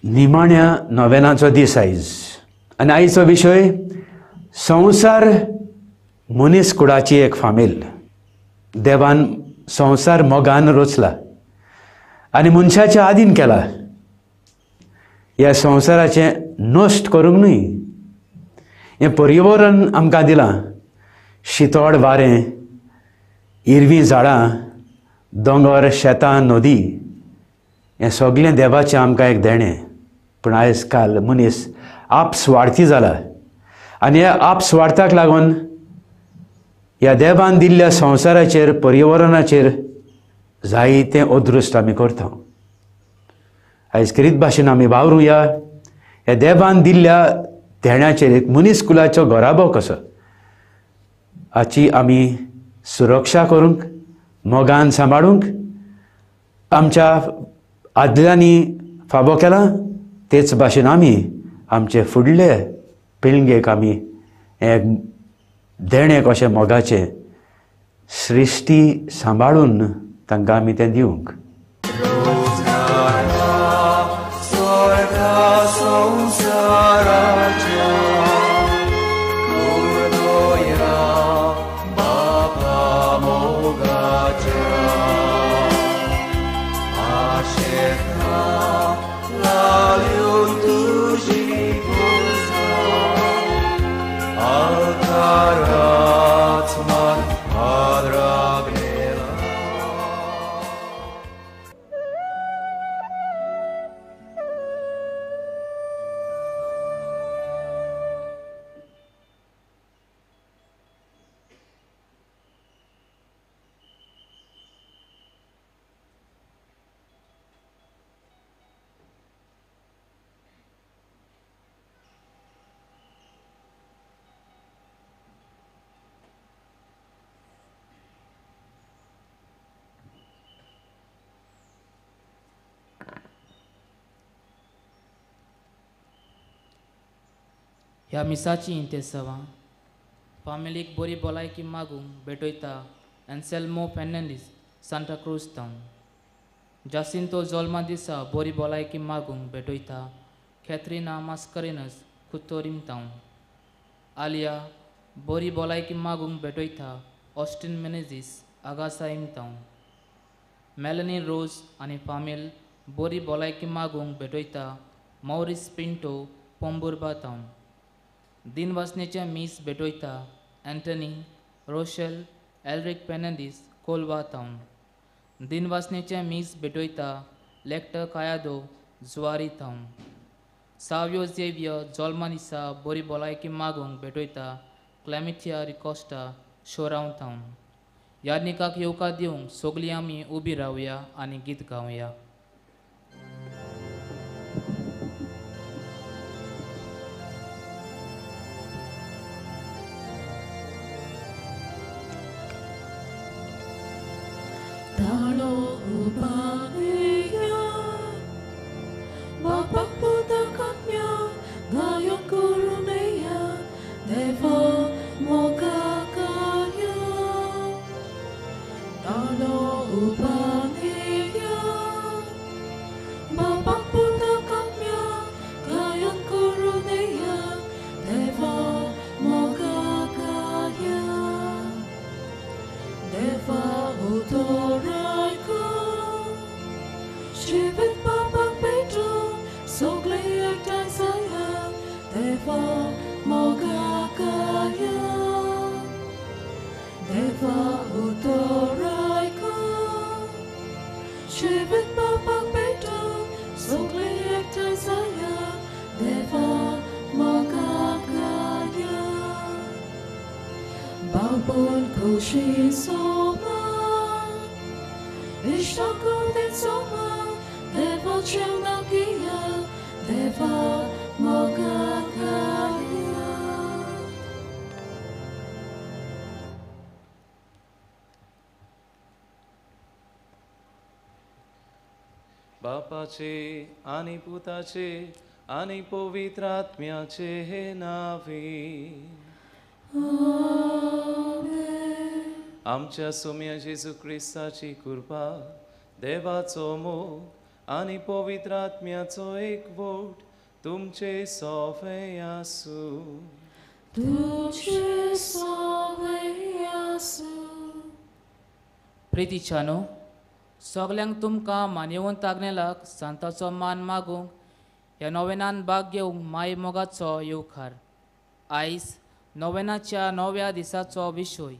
निमाण्या नोवेनाचो दीस आयज आनी आयचो विशय संवसार मनीस कुळाची एक फामील. देवान संवसार मोगान रचला आनी मनशाच्या आदीन केला. ह्या संवसाराचें नश्ट करूंक न्हय, हें पर्यावरण आमकां दिलां. शितोड वारें, हिरवीं झाडां, दोंगर, शेतां, नदी हें सगळें देवाचें आमकां एक देणें. पूण आयज काल मनीस आपस्वार्थी जाला आनी ह्या आपस्वार्थाक लागून ह्या देवान दिल्ल्या संवसाराचेर, पर्यावरणाचेर जायतें अदृश्ट आमी करता. आयज खरीत भाशेन आमी वावरुया ह्या देवान दिल्ल्या देण्याचेर, एक मनीस कुलाचो घोराबो कसो हाची आमी सुरक्षा करूंक, मोगान सांबाळूंक. आमच्या आदल्यांनी फाबो केला तेच भाशेन आमी आमचे फुडले पिळगेक आमी एक देणें कशें मोगाचें सृश्टी सांबाळून तांकां आमी तें दिवंक. ह्या मिसाची इंतेसवा फामिलीक बरी भलायकी मागूंक भेटयता एन्सेल्मो फेर्नांडीस, सांता क्रूज टावन. जासिंतो जल्मा दिसा बरी भलायकी मागूंक भेटयता कॅथरीना मास्करेनस, कुतोरीम टावन. आलिया बरी भलायकी मागूंक भेटयता ऑस्टिन मेनेझीस, आगासाईम टावन. मेलनी रोज आनी फामील बरी भलायकी मागूंक भेटयता मौरिस पिंटो, पोंबुर्बा टावन. दिनवासनेच्या मीस भेटयता एंटनी, रोशेल, एल्रिक फेर्नांडीस, कोलवा टावन. दिनवासनेच्या मीस भेटयता लेक्टर कायादो, जुवारी टावन. साव्यो झेवियर जल्मा दिसा बरी भलायकी मागूंक भेटयता क्लेमिथिया रिकोस्टा, शोरांव टावन. याज्ञिकाक येवकार दिवंक सगळीं आमी उबी रावया आनी गीत गावया. बापाचे आनी पुताचे आनी पवित्र आत्म्याचे नावे. आमच्या सोम्या जेजू क्रिस्ताची कृपा, देवाचो मोग आनी पवित्र आत्म्याचो एकवट तुमचे सोवे आसूं. तुझे सोवे आसूं. प्रितीच्यानो, सगल्यांक तुमकां मान्यवंत आग्नेलाक सांताचो मान मागूंक ह्या नोवेनान भाग घेवंक माय मोगाचो येवकार. आयज नोवेनाच्या 9व्या दिसाचो विशय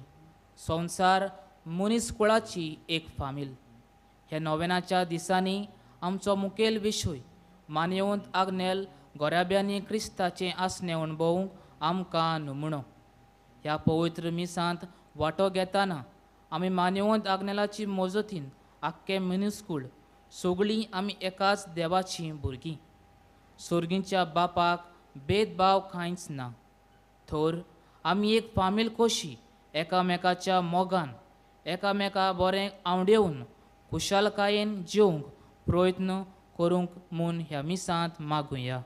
संवसार मनीसकुळाची एक फामील. ह्या नोवेनाच्या दिसांनी आमचो मुखेल विशय मान्यवंत आग्नेल गोऱ्याब्यांनी क्रिस्ताचें आसणें अणभवूंक आमकां नमुणो. ह्या पवित्र मिसांत वांटो घेतना आमी मान्यवंत आग्नेलाची मोजतीन आख्खे मनीसकूळ सगळीं आमी एकाच देवाचीं भुरगीं. सुर्गीच्या बापाक भेदभाव कांयच ना. थोर आमी एक फामील कशी एकामेकाच्या मोगान एकामेका बरें आवडेवन खुशालकायेन जेवंक प्रयत्न करूंक म्हूण ह्या मिसांत मागुया.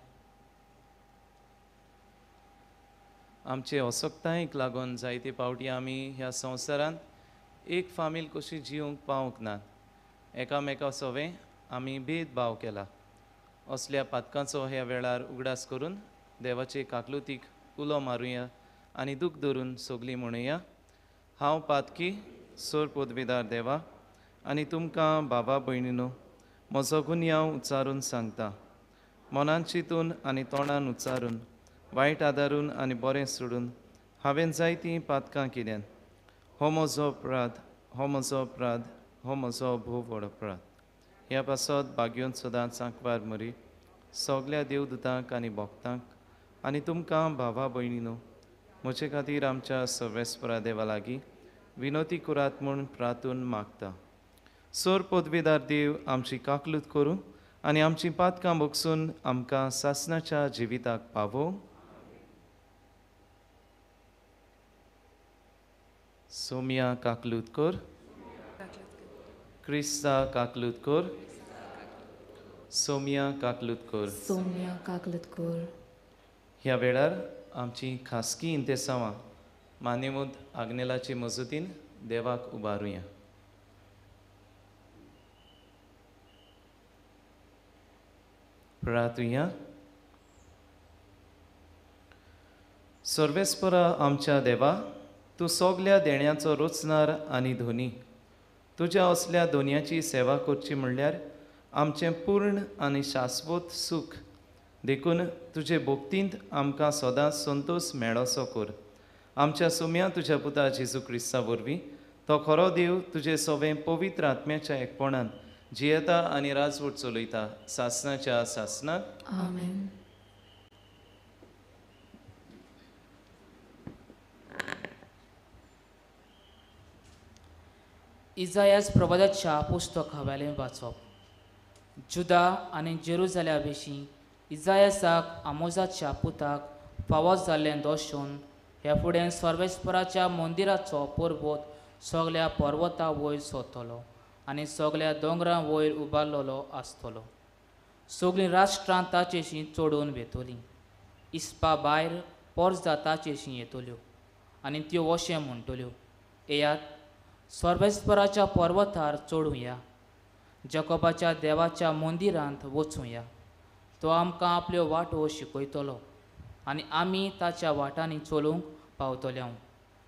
आमचे असोक्तायेक लागून जायते फावटी आमी ह्या संवसारांत एक फामील कशी जिवंक पावूंक नात. एकामेका सोवें आमी भेदभाव केला. असल्या पातकांचो ह्या वेळार उगडास करून देवाचे काकलुतीक उलो मारुया आनी दूख धरून सगलीं म्हणुया. हांव पातकी सोर पदवीदार देवा आनी तुमकां बाबा भयणीनो म्हजो गुन्यांव उच्चारून सांगता. मनान चिंतून आनी तोंडान उच्चारून वायट आदारून आनी बरें सोडून हांवें जायतीं पातकां केल्यान. हो म्हजो अपराध, हो म्हजो अपराध, हो म्हजो भोव व्हड अपराध. ह्या पासत भाग्योन सदांच सांकवार मरी सगल्या देवदूतांक आनी भक्तांक आनी तुमकां भावा भयणीनो म्हजे खातीर आमच्या सर्वेस्परा देवा लागीं विनोती करात म्हूण प्रार्थून मागता. सोर पदवीदार देव आमची काकलूत करूं आनी आमची पातकां भोगसून आमकां सासणाच्या जिविताक पावो. सोम्या काकलूत कर. क्रिस्ता काकलूत कर. सोम्या काकलूत कर. सोम्या काकलत कर. ह्या वेळार आमची खासगी इंतेसांवां मान्यवंत आग्नेलाचे मजतीन देवाक उबारुया. प्रार्थुया. सर्वेस्परा आमच्या देवा, तूं सगल्या देण्याचो रचणार आनी धोनी. तुज्या असल्या दोनयाची सेवा करची म्हणल्यार आमचें पूर्ण आनी शाश्वत सूख देखून तुजे भोक्तींत आमकां सदांच संतोश मेळोसो कर. आमच्या सोम्या तुज्या पुता जेजू क्रिस्ता वरवीं तो खरो देव तुजे सोवें पवित्र आत्म्याच्या एकपणान जियेता आनी राजवट चलयता सासणाच्या सासणाक. आमेन. इजायास प्रवादाच्या पुस्तकावेलें वाचप. जुदा आनी जेरुजाल्या विशीं इजायासाक आमोजाच्या पुताक फावो जाल्लें दर्शन हे फुडें सर्वेस्पराच्या मंदिराचो पर्वत सगल्या पर्वता वयर सोंतलो आनी सगल्या दोंगरां वयर उबारलेलो आसतलो. सगळीं राष्ट्रां ताचेशी चडून वेतलीं. इस्पा भायर पर्जा ताचेशी येतल्यो आनी त्यो अशें म्हणटल्यो, येयात सर्वेस्पराच्या पर्वतार चडुया, जकोबाच्या देवाच्या मंदिरांत वचुया. तो आमकां आपल्यो वाटो शिकयतलो आनी आमी ताच्या वाटांनी चलूंक पावतल्यो.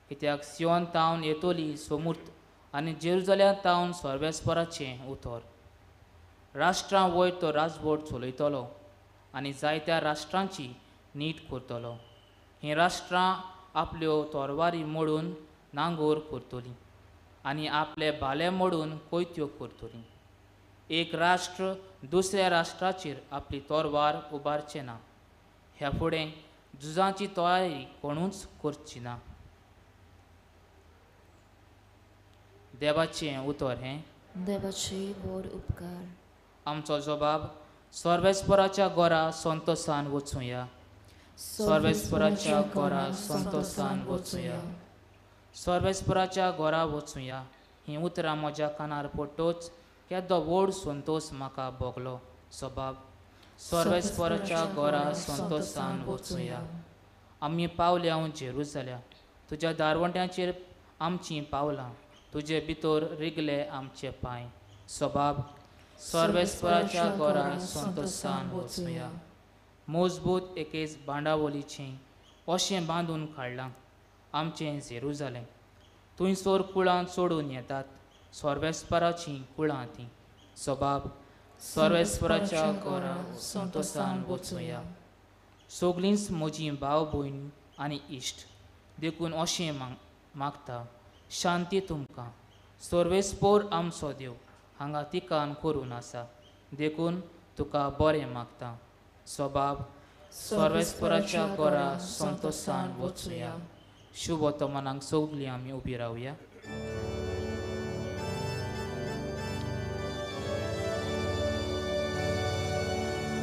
कित्याक सियोन तावन येतली समूर्त आनी जेरुजाल्या तावन सर्वेस्पराचें उतर. राष्ट्रां वयर तो राजवट चलयतलो आनी जायत्या राष्ट्रांची नीट करतलो. हीं राष्ट्रां आपल्यो तोरवारी मोडून नांगोर करतलीं आनी आपले भाले मोडून कोयत्यो करतलीं. एक राष्ट्र दुसऱ्या राष्ट्राचेर आपली तोरवार उबारचें ना. ह्या फुडें झुजाची तयारी कोणूच करची ना. देवाचें उतर हें. देवाचे व्हड उपकार. आमचो जबाब सर्वेस्पराच्या घरा संतोशान वचुया. सर्वेस्पराच्या घरा संतोशान वचुया. सर्वेस्पराच्या घरा वचुया. हीं उतरां म्हज्या कानार पडटोच केदो व्हड संतोश म्हाका भोगलो. जबाब सर्वेस्पराच्या घरा संतोशान वचुया. आमी पावल्या जेरुजाल्या. तुज्या दारवंट्यांचेर आमचीं पावलां. तुजे भितर रिगले आमचे पांय. जबाब सर्वेस्पराच्या घरा संतोषान वचुया. मजबूत एकेच बांडावलीचें अशें बांदून काडलां आमचें जेरुजालेम. थंयसर कुळां चोडून येतात सर्वेस्पराचीं कुळां तीं. सबाब सर्वेस्पराच्या घरा संतोषान वचुया. सगळींच म्हजीं भाव भयण आनी इश्ट देखून अशें मागता शांती तुमकां. सर्वेस्पोर आमचो देव हांगा तिकान करून आसा देखून तुका बरें मागता. सबाब सर्वेस्पराच्या घरा संतोषान वचुया. शुभ वर्तमानाक सगळीं आमी उबी रावया.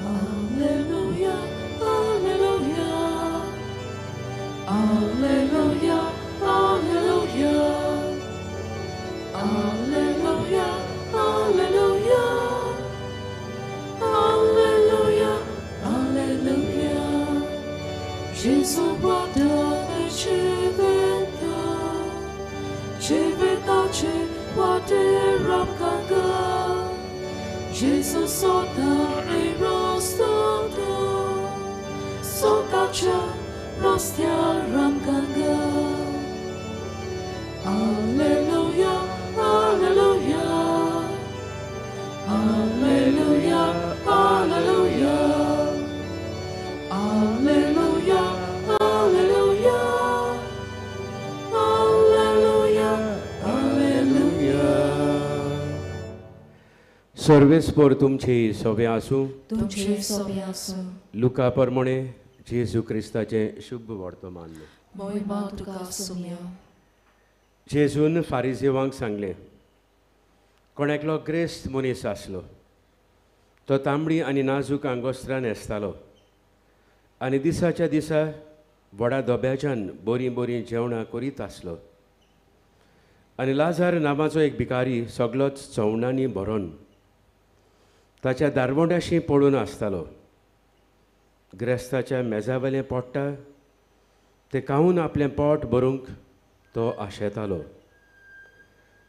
Alleluia, alleluia, alleluia, alleluia, alleluia, alleluia, alleluia, alleluia. Gesù guardate civeta ce poate rapkanga. Gesù sota e rostota, sotacia rostia ramkanga. Alleluia, alleluia, alleluia, alleluia, alleluia, alleluia, alleluia, alleluia. सर्वेस्पर तुमची सोबे आसूं. तुमचे सोबे आसूं. लुका प्रमाणे जेजू क्रिस्ताचें शुभ वर्तमान. महिमा तुका सुम्या. जेजून फारिसेवांक सांगलें, कोण एकलो ग्रेस्त मनीस आसलो. तो तांबडी आनी नाजूक आंगोस्त्रां न्हेसतालो आनी दिसाच्या दिसा व्हडा दोब्याच्यान बरीं बरीं जेवणां करीत आसलो. आनी लाजार नांवाचो एक भिकारी सगळोच चवणांनी भरोन ताच्या दारवंड्याशी पडून आसतालो. ग्रेस्ताच्या मेजावेलें पोडटा तें खावन आपलें पोट भरूंक तो आशेतालो.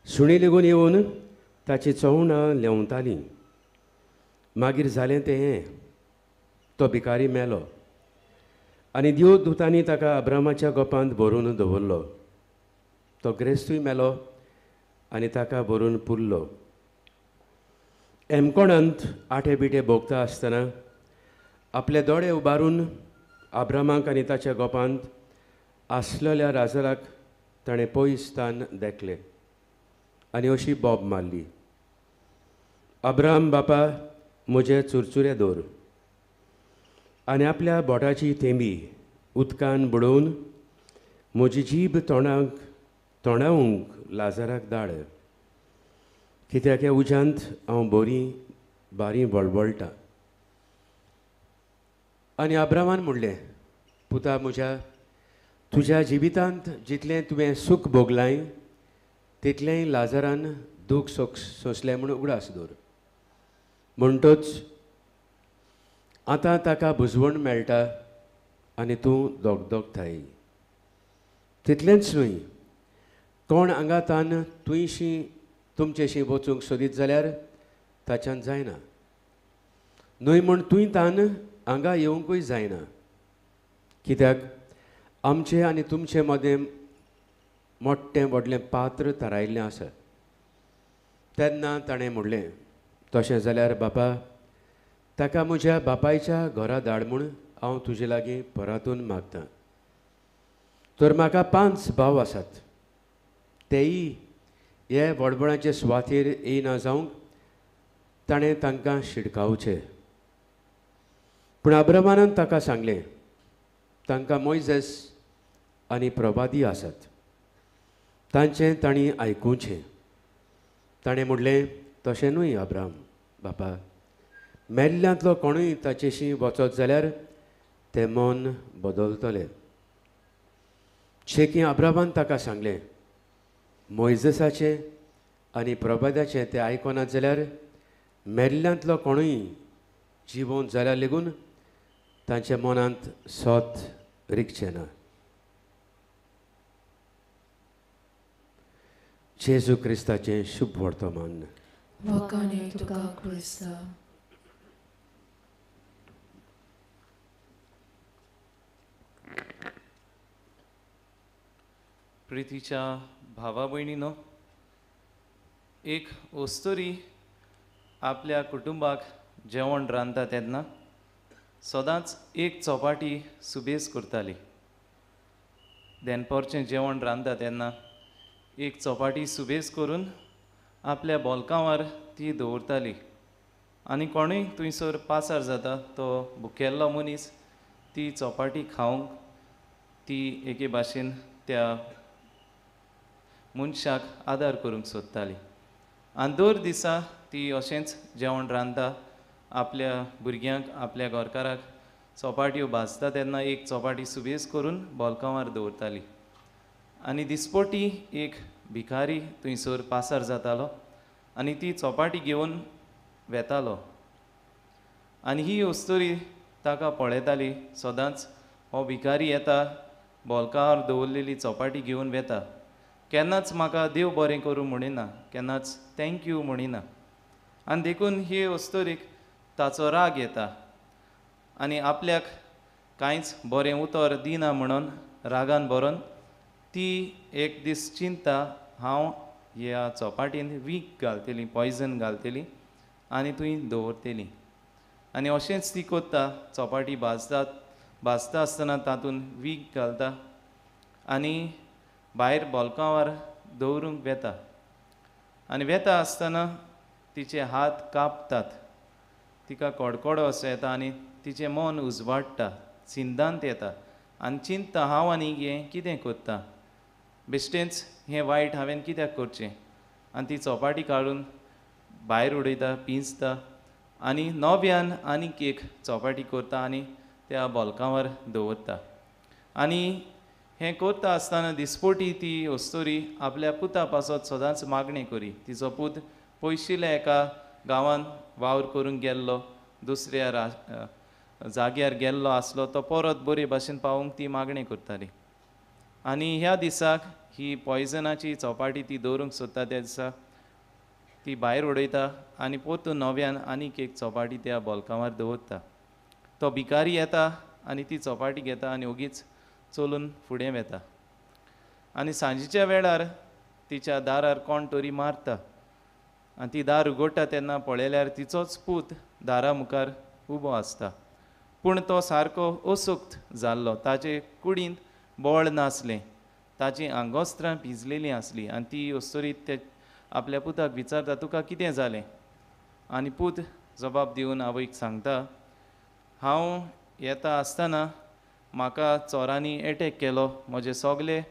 सुणी लेगून येवन ताची चवणां लेवतालीं. मागीर जालें तें हें, तो भिकारी मेलो आनी देव दुतांनी ताका अब्रामाच्या गोपांत भरून दवरलो. तो ग्रेस्तूय मेलो आनी ताका भरून पुरलो. एमकोणांत आठे बिटे भोगता आसतना आपले दोळे उबारून अब्रामाक आनी ताच्या गोपांत आसलेल्या राजराक ताणें पयसतान देखलें आनी अशी बोब मारली, अब्राम बापा म्हजे चुरचुरे दवर आनी आपल्या बोटाची थेंबी उदकान बुडोवन म्हजी जीब तोंडावंक लाजाराक धाड. कित्याक ह्या उज्यांत हांव बारीं बळबळटा. आनी अब्रामान म्हणलें, पुता म्हज्या, तुज्या जिवितांत जितलें तुवें सूख भोगलां तितलेंय लाजारान दूख सोंसलें म्हूण उगडास दवर. म्हणटच आतां ताका बुजवण मेळटा आनी तूं दोगदोगताय. तितलेंच न्हय, कोण आंगातान तुमचेशी वचूंक सोदीत जाल्यार ताच्यान जायना. न्हय म्हूण तुंय तान हांगा येवंकूय जायना. कित्याक आमचें आनी तुमचे मदें मोट्टें व्हडलें पात्र थारायिल्लें आसा. तेन्ना ताणें म्हणलें, तशें जाल्यार बापा, ताका म्हज्या बापायच्या घरा धाड म्हूण हांव तुजे लागीं परतून मागतां. तर म्हाका 5 भाव आसात. तेय हे बडबडाचे सुवातेर येयना जावंक ताणें तांकां शिडकावचें. पूण अब्रामानान ताका सांगलें, तांकां मोइजेस आनी प्रवादी आसात, तांचें तांणी आयकुचें. ताणें म्हणलें, तशें न्हय अब्राम बापा, मेल्ल्यांतलो कोणूय ताचेशी वचत जाल्यार तें मन बदलतलें. शेकी अब्रामान ताका सांगलें, मोइजेसाचें आनी प्रवाद्याचें तें आयकोनात जाल्यार मेल्ल्यांतलो कोणूय जिवोवन जाल्यार लेगून तांच्या मनांत सोत रिगचें ना. जेजू क्रिस्ताचें शुभ वर्तमान. Vakanej tuka Krista. प्रितीच्या भावा भयणीनो, एक ओस्तोरी आपल्या कुटुंबाक जेवण रांदता तेन्ना सदांच एक चपाटी सुबेज करताली. दनपारचें जेवण रांदता तेन्ना एक चपाटी सुबेज करून आपल्या बोलकांवर ती दवरताली. आनी कोणूय थंयसर पासार जाता तो भुकेल्लो मनीस ती चपाटी खावंक ती एके भाशेन त्या मनशाक आदार करूंक सोदताली. आनी दर दिसा ती अशेंच जेवण रांदता, आपल्या भुरग्यांक आपल्या घरकाराक चपाट्यो भाजता तेन्ना एक चपाटी सुबेज करून बोलकांवार दवरताली. आनी दिसपट्टी एक भिकारी थंयसर पासार जातालो आनी ती चपाटी घेवन वेतालो. आनी ही ओस्तोरी ताका पळयताली. सदांच हो भिकारी येता, बोलकांवार दवरलेली चपाटी घेवन वेता, केन्नाच म्हाका देव बरें करूं म्हणिना, केन्नाच थँक्यू म्हणिना. आनी देखून हे ओस्तोरीक ताचो राग येता आनी आपल्याक कांयच बरें उतर दिना म्हणून रागान भरोन ती एक दीस चिंतता, हांव ह्या चपाटीन वीख घालतली, पॉयजन घालतली आनी थंय दवरतली. आनी अशेंच ती कोत्ता, चपाटी भाजता आसतना तातूंत वीख घालता आनी भायर बोलकांवार दवरूंक वेता. आनी वेता आसतना तिचे हात कापतात, तिका कडकडो असो येता आनी तिचें मन उजवाडटा, चिंतांत येता आनी चिंतता, हांव आनी हें कितें कोत्ता, बेश्टेंच हें वायट हांवें कित्याक करचें. आनी ती चपाटी काडून भायर उडयता, पिंजता आनी नव्यान आनीक एक चपाटी करता आनी त्या बोलकांवार दवरता. आनी हें करता आसतना दिसपट्टी ती ओस्तोरी आपल्या पुता पासत सदांच मागणें करी. तिचो पूत पयशिल्ल्या एका गांवांत वावर करूंक गेल्लो, दुसऱ्या जाग्यार गेल्लो आसलो, तो परत बरे भाशेन पावूंक ती मागणें करताली. आनी ह्या दिसाक ही पॉयजनाची चपाटी ती दवरूंक सोदता त्या दिसा ती भायर उडयता आनी परतून नव्यान आनीक एक चपाटी त्या बोलकांवार दवरता. तो भिकारी येता आनी ती चपाटी घेता आनी ओगीच चलून फुडें वेता. आनी सांजेच्या वेळार तिच्या दारार कोण तरी मारता आनी ती दार उगडटा तेन्ना पळयल्यार तिचोच पूत दारा मुखार उबो आसता. पूण तो सारको असुक्त जाल्लो, ताचे कुडींत बोळ नासलें, ताची आंगोस्त्रां भिजलेलीं आसलीं. आनी ती ओस्तोरीत ते आपल्या पुताक विचारता, तुका कितें जालें? आनी पूत जबाब दिवन आवयक सांगता, हांव येता आसतना म्हाका चोरांनी एटॅक केलो, म्हजे सगळे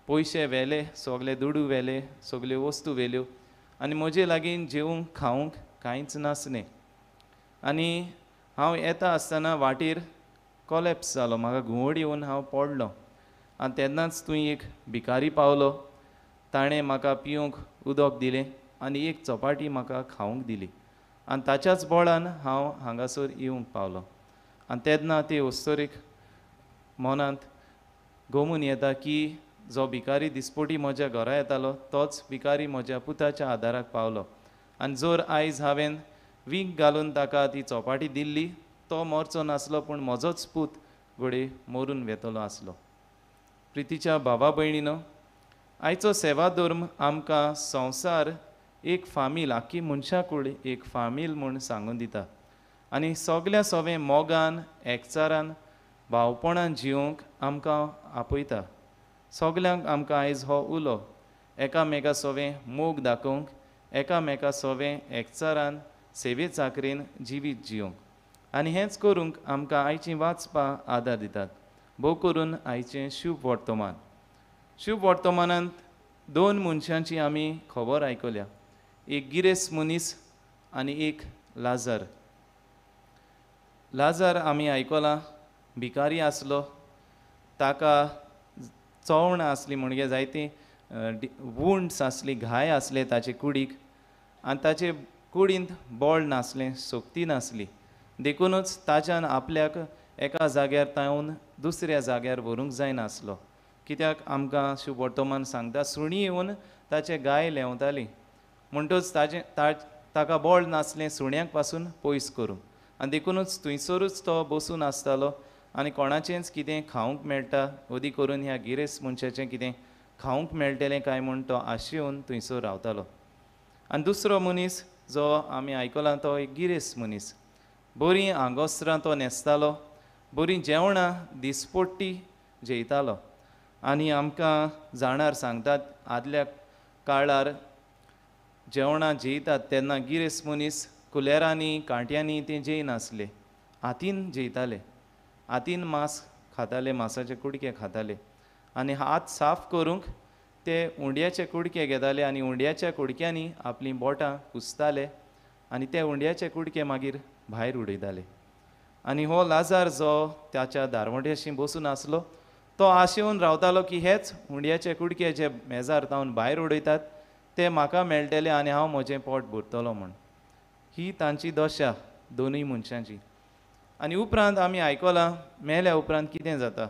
पयशे व्हेले, सगळे दुडू व्हेले, सगल्यो वस्तू व्हेल्यो आनी म्हजे लागीं जेवंक खावंक कांयच नासलें. आनी हांव येता आसतना वाटेर कॉलेप्स जालो, म्हाका घुंवड येवन हांव पडलो आनी तेन्नाच थंय एक भिकारी पावलो, ताणें म्हाका पिवंक उदक दिलें आनी एक चपाटी म्हाका खावंक दिली आनी ताच्याच बळान हांव हांगासर येवंक पावलो. आनी तेन्ना ते ओस्तोरीक मनांत गमून येता की जो भिकारी दिसपटी म्हज्या घरा येतालो तोच भिकारी म्हज्या पुताच्या आदाराक पावलो. आनी जर आयज हांवें वीख घालून ताका ती चपाटी दिल्ली, तो मरचो नासलो पूण म्हजोच पूत घोडे मरून वेतलो आसलो. प्रितीच्या भावा भयणीनो, आयचो सेवा धर्म आमकां संवसार एक फामील, आख्खी मनशां कूड एक फामील म्हूण सांगून दिता आनी सगल्या सवें मोगान, एकचारान, भावपणान जिवंक आमकां आपयता. सगल्यांक आमकां आयज हो उलो एकामेका सवें मोग दाखोवंक, एकामेका सवें एकचारान, सेवे चाकरेन जिवीत जिवंक. आनी हेंच करूंक आमकां आयचीं वाचपां आदार दितात. भोव करून आयचें शुभ वर्तमान. शुभ वर्तमानांत दोन मनशांची आमी खबर आयकल्या, एक गिरेस्त मनीस आनी एक लाजार. लाजार आमी आयकलां भिकारी आसलो, ताका चवण आसली म्हणजे जायती वुंड्स आसली, घाय आसले ताचे कुडीक आनी ताचे कुडींत बळ नासलें, सोक्ती नासली. देखूनच ताच्यान आपल्याक एका जाग्यार तावन दुसऱ्या जाग्यार व्हरूंक जायनासलो. कित्याक आमकां शुभ वर्तमान सांगता, सुणी येवन ताचे गाय लेवताली म्हणटच ताका बोळ नासलें सुण्यांक पासून पयस करूंक. आनी देखूनच थंयसरूच तो बसून आसतालो आनी कोणाचेंच कितें खावंक मेळटा ओदी करून ह्या गिरेस्त मनशाचें कितें खावंक मेळटलें काय म्हूण तो आशेवन थंयसर रावतालो. आनी दुसरो मनीस जो आमी आयकला तो एक गिरेस्त मनीस. बरीं आंगोस्त्रां तो न्हेसतालो, बरीं जेवणां दिसपट्टी जेयतालो. आनी आमकां जाणार सांगतात आदल्या काळार जेवणां जेयतात तेन्ना गिरेस्त मनीस कुलेरांनी कांट्यांनी तें जेयनासले, हातीन जेयताले. हातीन मांस खाताले, मांसाचे कुडके खाताले. आनी हात साफ करूंक ते उंडयाचे कुडके घेताले आनी उंडयाच्या कुडक्यांनी आपलीं बोटां पुसताले आनी ते उंडयाचे कुडके मागीर भायर उडयताले. आनी हो लाजार जो त्याच्या दारवट्याशी बसून आसलो तो आशेवन रावतालो की हेच उंडयाचे कुडके जे मेजार तावन भायर उडयतात ते म्हाका मेळटले आनी हांव म्हजें पोट भरतलो म्हूण. ही तांची दशा दोनूय मनशांची. आनी उपरांत आमी आयकलां मेल्या उपरांत कितें जाता.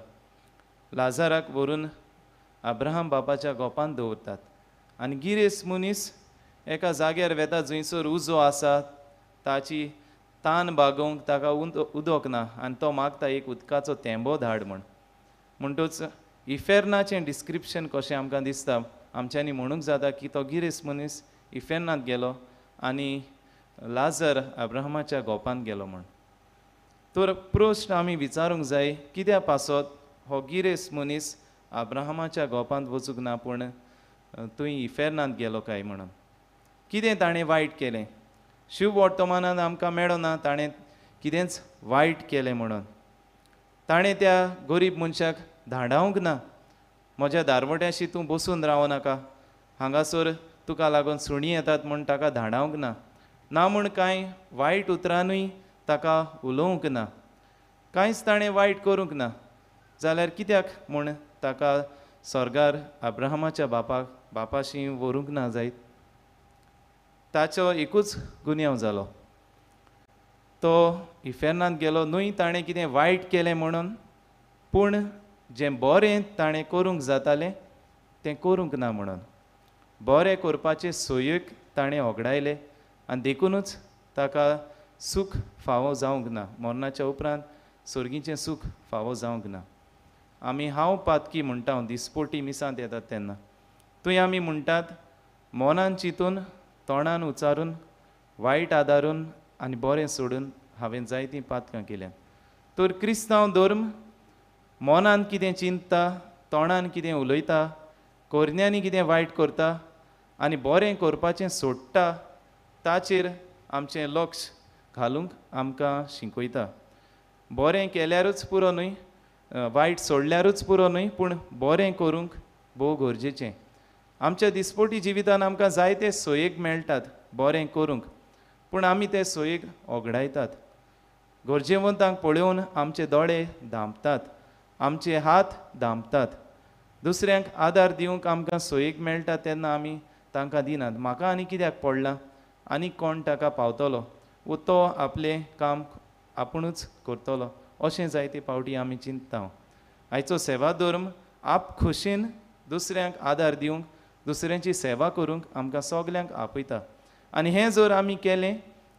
लाजाराक व्हरून अब्राहम बापाच्या गोपांत दवरतात आनी गिरेस्त मनीस एका जाग्यार वेता जंयसर उजो आसा, ताची तान बागोवंक ताका उदक ना आनी तो मागता एक उदकाचो तेंबो धाड म्हूण. म्हणटूच इफेर्नाचें डिस्क्रिप्शन कशें आमकां दिसता, आमच्यांनी म्हणूंक जाता की तो गिरेस्त मनीस इफेर्नांत गेलो आनी लाजर अब्राहमाच्या गोपांत गेलो म्हूण. तर प्रश्न आमी विचारूंक जाय कित्याक पासत हो गिरेस्त मनीस अब्राहमाच्या गोपांत वचूंक ना पूण थंय इफेर्नांत गेलो काय म्हणून. कितें ताणें वायट केलें? शुभ वर्तमानांत आमकां मेळना ताणें कितेंच वायट केलें म्हणून. ताणें त्या गरीब मनशाक धाडावंक ना, म्हज्या दारवट्याशी तूं बसून रावनाका, हांगासर तुका लागून सुणी येतात म्हूण ताका धाडावंक ना. ना म्हूण कांय वायट उतरांनूय ताका उलोवंक ना. कांयच ताणें वायट करूंक ना. जाल्यार कित्याक म्हूण ताका स्वर्गार अब्राहमाच्या बापाशी व्हरूंक ना जायत? ताचो एकूच गुन्यांव जालो. तो इफेर्नांत गेलो न्हय ताणें कितें वायट केलें म्हणून, पूण जें बरें ताणें करूंक जातालें तें करूंक ना म्हणून. बरें करपाचे सोयेक ताणें ओगडायलें आनी देखूनच ताका सूख फावो जावंक ना. मरणाच्या उपरांत सर्गीचें सूख फावो जावंक ना. आमी हांव पातकी म्हणटा दिसपोटी मिसांत येतात तेन्ना थंय आमी म्हणटात मोनान चिंतून तोंडान उच्चारून वायट आदारून आनी बरें सोडून हांवें जायतीं पातकां केल्यां. तर क्रिस्तांव धर्म मोनान कितें चिंतता, तोंडान कितें उलयता, कोरन्यांनी कितें वायट करता आनी बरें करपाचें सोडटा ताचेर आमचें लक्ष घालूंक आमकां शिकयता. बरें केल्यारूच पुरो न्हय, वायट सोडल्यारूच पुरो न्हय, पूण बरें करूंक भोव गरजेचें. आमच्या दिसपोटी जिवितांत आमकां जायते सोयेक मेळटात बरें करूंक, पूण आमी ते सोयेक ओगडायतात. गरजेवंतांक पळोवन आमचे दोळे धांपतात, आमचे हात धांपतात. दुसऱ्यांक आदार दिवंक आमकां सोयेक मेळटा तेन्ना आमी तांकां दिनात. म्हाका आनी कित्याक पडलां, आनी कोण ताका पावतलो, वो तो आपलें काम आपुणूच करतलो, अशें जायते फावटी आमी चिंतता. आयचो सेवा धर्म आप खोशेन दुसऱ्यांक आदार दिवंक, दुसऱ्यांची सेवा करूंक आमकां सगल्यांक आपयता. आनी हें जर आमी केलें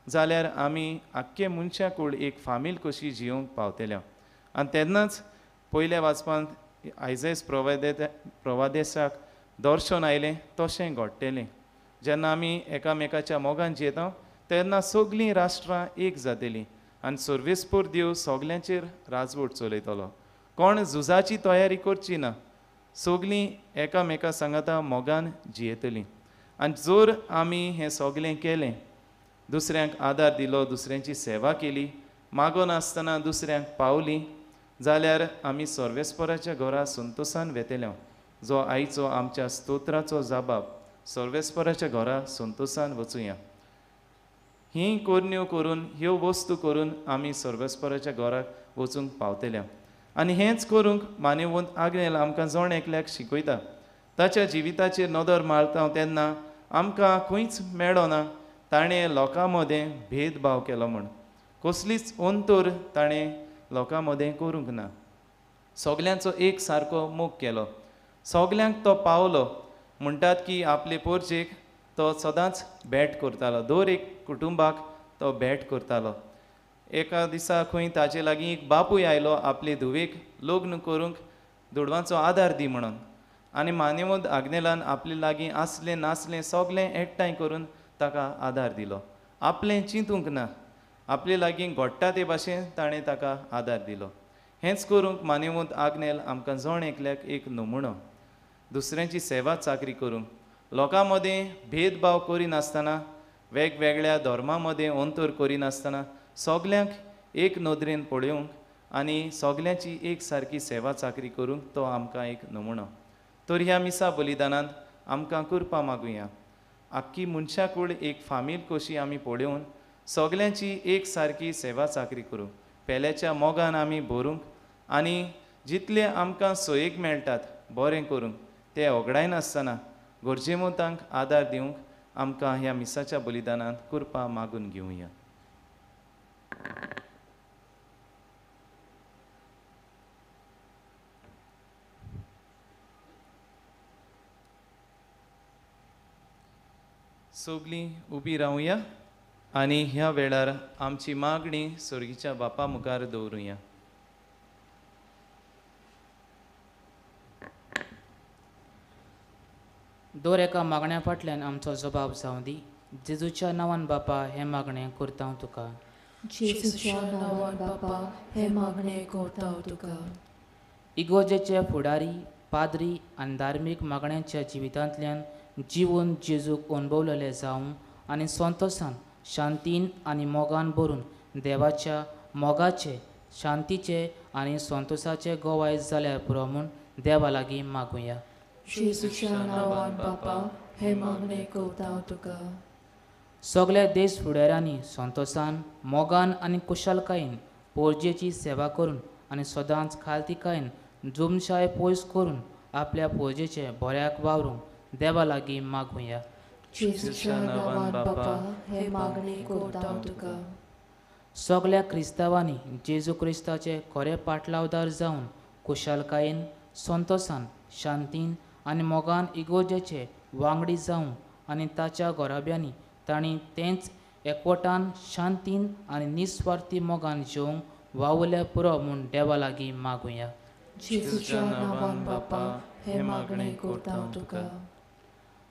जाल्यार आमी आख्खे मनशा कूड एक फामील कशी जियोंक पावतल्या. आनी तेन्नाच पयल्या वाचपांत आयजेस प्रवादेशाक दर्शन आयलें तशें घडटलें. जेन्ना आमी एकामेकाच्या मोगान जियेता तेन्ना सगलीं राष्ट्रां एक जातलीं आनी सर्वेस्पर देव सगल्यांचेर राजवट चलयतलो. कोण झुजाची तयारी करची ना, सगलीं एकामेका सांगाता मोगान जियेतलीं. आनी जर आमी हें सगलें केलें, दुसऱ्यांक आदार दिलो, दुसऱ्यांची सेवा केली, मागो नासतना दुसऱ्यांक पावलीं, जाल्यार आमी सर्वेस्पराच्या घरा संतोशान वेतल्या. जो आयचो आमच्या स्तोत्राचो जबाब, सर्वेस्पराच्या घरा संतोशान वचुया. ही कोरण्यो करून, ह्यो वस्तू करून आमी सर्वेस्पराच्या घराक वचूंक पावतल्या. आनी हेंच करूंक मानेवंत आग्नेल आमकां जण एकल्याक शिकयता. ताच्या जिविताचेर नदर मारता तेन्ना आमकां खंयच मेळना ताणें लोकां मदें भेदभाव केलो म्हूण. कसलीच अंतर ताणें लोकां मदें करूंक ना. सगल्यांचो एक सारको मोग केलो, सगल्यांक तो पावलो. म्हणटात की आपले पोरचेक तो सदांच भेट करतालो दर एक कुटुंबाक तो भेट करतालो एका दिसा खंय ताचे लागीं एक बापूय आयलो आपले धुवेक लग्न करूंक दुडवांचो आदार दी म्हणून आनी मानेवंत आग्नेलान आपले लागीं आसलें नासलें सगलें एकठांय करून ताका आदार दिलो आपलें चिंतूंक ना आपले लागीं घोडटा ते भाशेन ताणें ताका आदार दिलो हेंच करूंक मानेवंत आग्नेल आमकां जण एकल्याक एक नमुणो दुसऱ्यांची सेवा चाकरी करूंक लोकां मदें भेदभाव करिनासतना वेगवेगळ्या धर्मां मदें अंतर करिनासतना सगल्यांक एक नदरेन पळोवंक आनी सगल्यांची एक सारकी सेवा चाकरी करूंक तो आमकां एक नमुणो तर ह्या मिसा बलिदानांत आमकां कृपा मागुया आख्खी मनशाकूळ एक फामील कशी आमी पळोवन सगल्यांची एक सारकी सेवा चाकरी करूंक पेल्याच्या मोगान आमी भरूंक आनी जितले आमकां सोयेक मेळटात बरें करूंक ते ओगडायनासतना गरजेमंतांक आदार दिवंक आमकां ह्या मिसाच्या बलिदानांत कृपा मागून घेवया सगलीं उबी रावया आनी ह्या वेळार आमची मागणी सर्गीच्या बापा मुखार दवरुया दर एका मागण्या फाटल्यान आमचो जबाब जावं दी जेजूच्या नांवान बापा हें मागणें करता हांव तुका जेजूच्या नांवान बापा हे मागणें करता हांव तुका इगोजेचे फुडारी पाद्री आनी धार्मीक मागण्यांच्या जिवितांतल्यान जिवन जेजूक अणभवलेले जावं आनी संतोशान शांतीन आनी मोगान भरून देवाच्या मोगाचे शांतीचे आनी संतोशाचे गोवाय जाल्यार पुरो म्हूण देवा लागीं मागुया जेजूच्या नांवान बापा हे मागणें करता हांव तुका सगल्या देश फुडाऱ्यांनी संतोशान मोगान आनी कुशलकायेन पोरजेची सेवा करून आनी सदांच खालतीकायेन जुमशाय पयस करून आपल्या पोरजेचे बऱ्याक वावरूंक देवा लागीं मागुया जेजूच्या नांवान बापा हे मागणें करता हांव तुका सगल्या क्रिस्तांवांनी जेजू क्रिस्ताचे खरे पाटलावदार जावन कुशलकायेन संतोशान शांतीन आनी मोगान इगोजेचे वांगडी जावं आनी ताच्या घोराब्यांनी तांणी तेंच एकवटान शांतीन आनी निस्वार्थी मोगान जेवंक वावुरल्या पुरो म्हूण देवा लागीं मागुया जेजूच्या नांवान बापा हे मागणें करता हांव तुका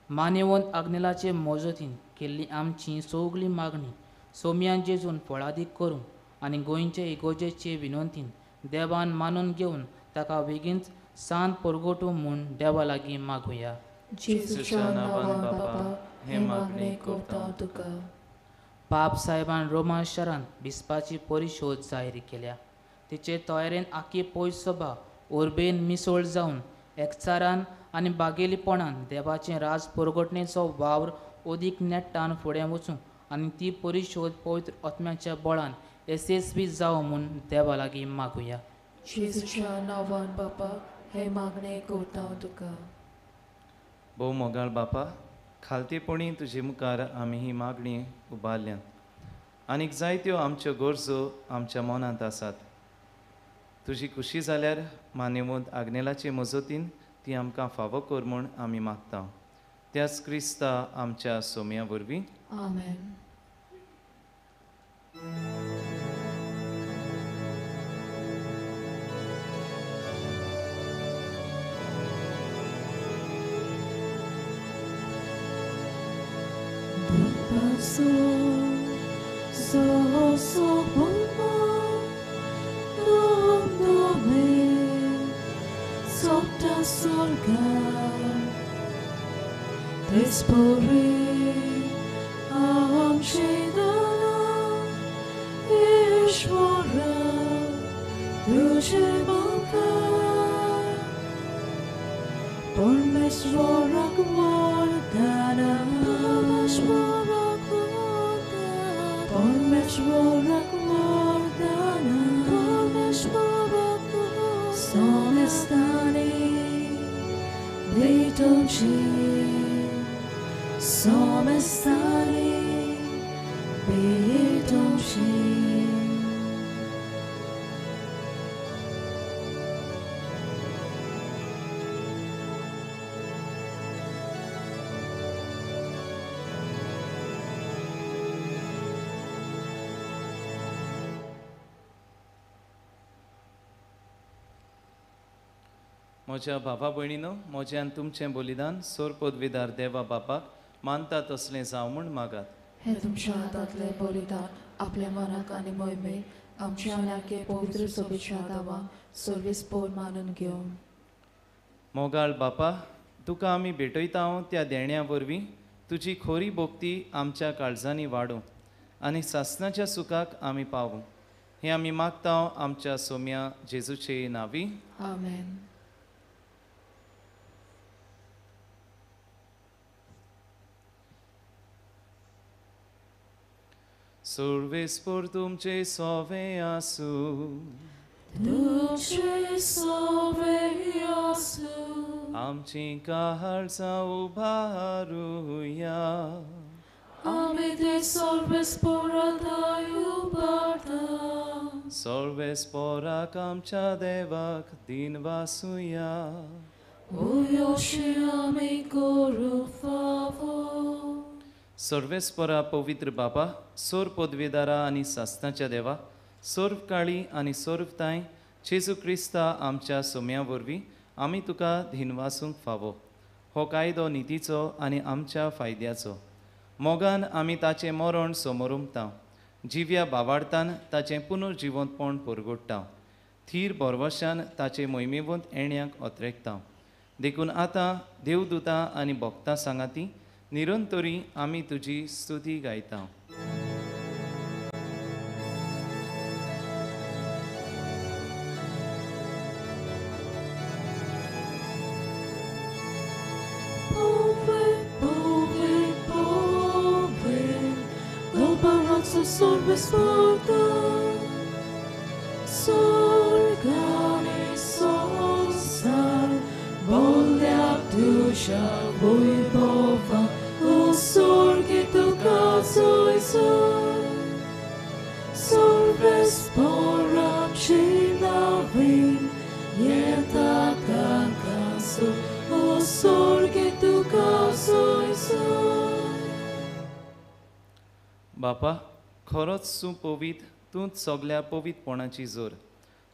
मानेवंत आग्नेलाचे मोजतीन केल्ली आमची सगली मागणी सोमयान जेजून फळादीक करूंक आनी गोंयचे इगोजेचे विनंतीन देवान मानून घेवन ताका बेगीनच सांत परगटू म्हूण देवा लागीं मागुया जेजूच्या नांवान बापा हे मागणें करता हांव तुका पाप साहेबान रोमा शारांत बिस्पाची परिशोध जाहीर केल्या तिचे तयारेन आख्खी पयस सभा उर्बेन मिसळ जावन एकचारान आनी बागेलीपणान देवाचें राज परगटणेचो वावर ओदीक नेट्टान फुडें वचूंक आनी ती परिशोध पवित्र आत्म्याच्या बळान येसस्वी जावं म्हूण देवा लागीं मागुया जेजूच्या नांवान बापा हे मागणें करता हांव तुका भोव मोगाळ बापा खालतेपणी तुजे मुखार आमी ही मागणी उबारल्यात आनीक जायत्यो आमच्यो गरजो आमच्या मनांत आसात तुजी खुशी जाल्यार मानेवंत आग्नेलाचे मजतीन ती आमकां फावो कर म्हूण आमी मागता त्याच क्रिस्ता आमच्या सोम्या वरवीं आमेन म्हज्या भावा भयणीनो, म्हज्यान तुमचें बलिदान सोर पदवीदार देवा बापाक मानता तसलें जावं म्हूण मागात. हे तुमच्या हातांतले बलिदान आपल्या मनाक आनी मोहिमेक आमच्या आनाके पवित्र सोबीच्या दावा सर्वेस्पोर मानून घेवन. मोगाळ बापा, तुका आमी भेटयता त्या देण्या वरवीं तुजी खोरी भोक्ती आमच्या काळजांनी वाडूं आनी सासणाच्या सुखाक आमी पावूं. हें आमी मागता आमच्या सोम्या जेजूचे नांवी. आमेन. सर्वेस्पोर तुमचे सोवे आसूं. तुझे सोवे आसूं. आमची काळजां उबारुया. आमी ते सर्वेस्पोरांताय उबारता. सर्वेस्पोराक आमच्या देवाक दिनवासुया. उयोशी आमी करूं फावो. सर्वेस्परा पवित्र बापा, सोर पदवीदारा आनी सासणाच्या देवा, सोर्व काळी आनी सोर्वताय जेजू क्रिस्ता आमच्या सोम्या वरवीं आमी तुका दिनवासूंक फावो. हो कायदो नितीचो आनी आमच्या फायद्याचो. मोगान आमी ताचें मरण समोरुमता. जिव्या बावार्थान ताचें पुनर्जिवंतपण परगोडटा. थीर बोरवशान ताचे मोहिमेवंत येण्याक ओत्रेकता. देखून आतां देवदूतां आनी भक्तां सांगाती निरंतरी आमी तुजी स्तुती गायता. Sorbesporta, sorgane sosar, bolja duša vojbova, u sorge tu kazuj sor. Sorbespora přinavin, je taka kasu, u sorge tu kazuj sor. बापा, खरोच सुपवित तूंच सगल्या पवित्रपणाची जोर.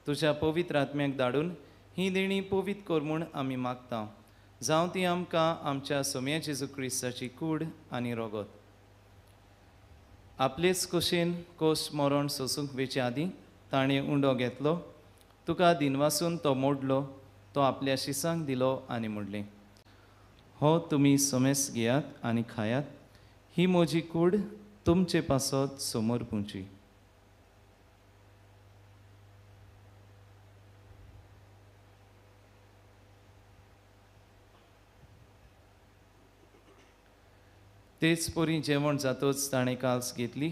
तुज्या पवित्र आत्म्याक धाडून ही देणी पवित्र कर म्हूण आमी मागता. जावं ती आमकां आमच्या सोम्या जेजू क्रिस्ताची कूड आनी रोगत. आपलेच कुशीन कोश्ट मरण सोसूंक वेचे आदीं ताणें उंडो घेतलो. तुका दिनवासून तो मोडलो. तो आपल्या शिसांक दिलो आनी म्हणलें, हो तुमी सोमेस घेयात आनी खायात. ही म्हजी कूड तुमचे पासत समोर पुंची. तेच परी जेवण जातोच ताणें काल्स घेतली.